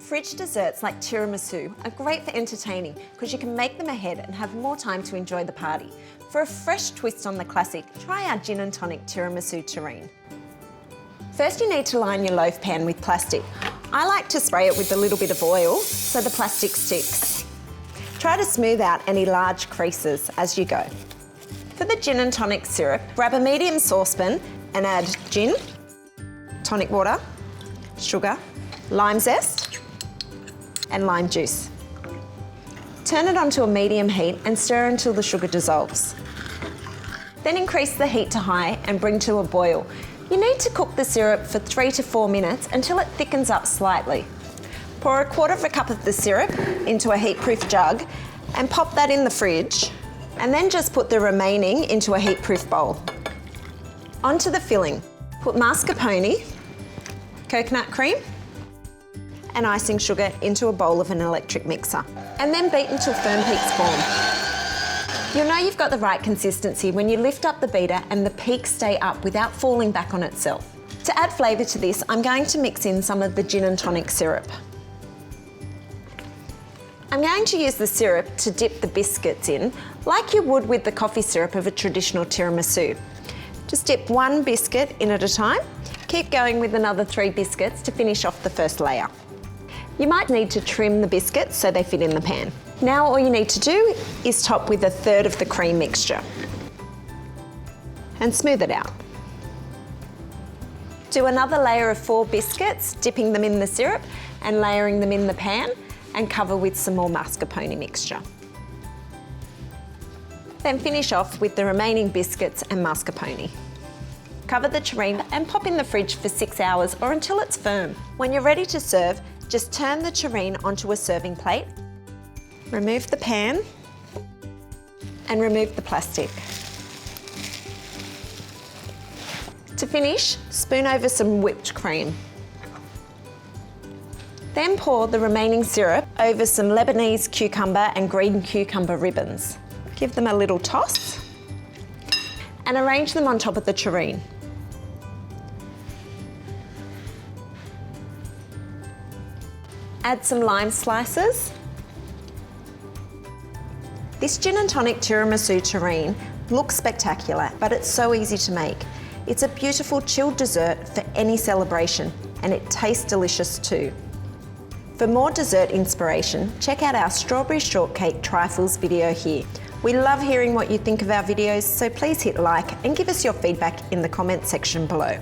Fridge desserts like tiramisu are great for entertaining because you can make them ahead and have more time to enjoy the party. For a fresh twist on the classic, try our gin and tonic tiramisu terrine. First you need to line your loaf pan with plastic. I like to spray it with a little bit of oil so the plastic sticks. Try to smooth out any large creases as you go. For the gin and tonic syrup, grab a medium saucepan and add gin, tonic water, sugar, lime zest and lime juice. Turn it onto a medium heat and stir until the sugar dissolves. Then increase the heat to high and bring to a boil. You need to cook the syrup for 3 to 4 minutes until it thickens up slightly. Pour a quarter of a cup of the syrup into a heat-proof jug and pop that in the fridge, and then just put the remaining into a heat-proof bowl. Onto the filling. Put mascarpone, coconut cream, and icing sugar into a bowl of an electric mixer, and then beat until firm peaks form. You'll know you've got the right consistency when you lift up the beater and the peaks stay up without falling back on itself. To add flavour to this, I'm going to mix in some of the gin and tonic syrup. I'm going to use the syrup to dip the biscuits in, like you would with the coffee syrup of a traditional tiramisu. Just dip one biscuit in at a time. Keep going with another 3 biscuits to finish off the first layer. You might need to trim the biscuits so they fit in the pan. Now all you need to do is top with 1/3 of the cream mixture and smooth it out. Do another layer of 4 biscuits, dipping them in the syrup and layering them in the pan, and cover with some more mascarpone mixture. Then finish off with the remaining biscuits and mascarpone. Cover the terrine and pop in the fridge for 6 hours or until it's firm. When you're ready to serve, just turn the terrine onto a serving plate, remove the pan and remove the plastic. To finish, spoon over some whipped cream. Then pour the remaining syrup over some Lebanese cucumber and green cucumber ribbons. Give them a little toss and arrange them on top of the terrine. Add some lime slices. This gin and tonic tiramisu terrine looks spectacular, but it's so easy to make. It's a beautiful chilled dessert for any celebration, and it tastes delicious too. For more dessert inspiration, check out our strawberry shortcake trifles video here. We love hearing what you think of our videos, so please hit like and give us your feedback in the comment section below.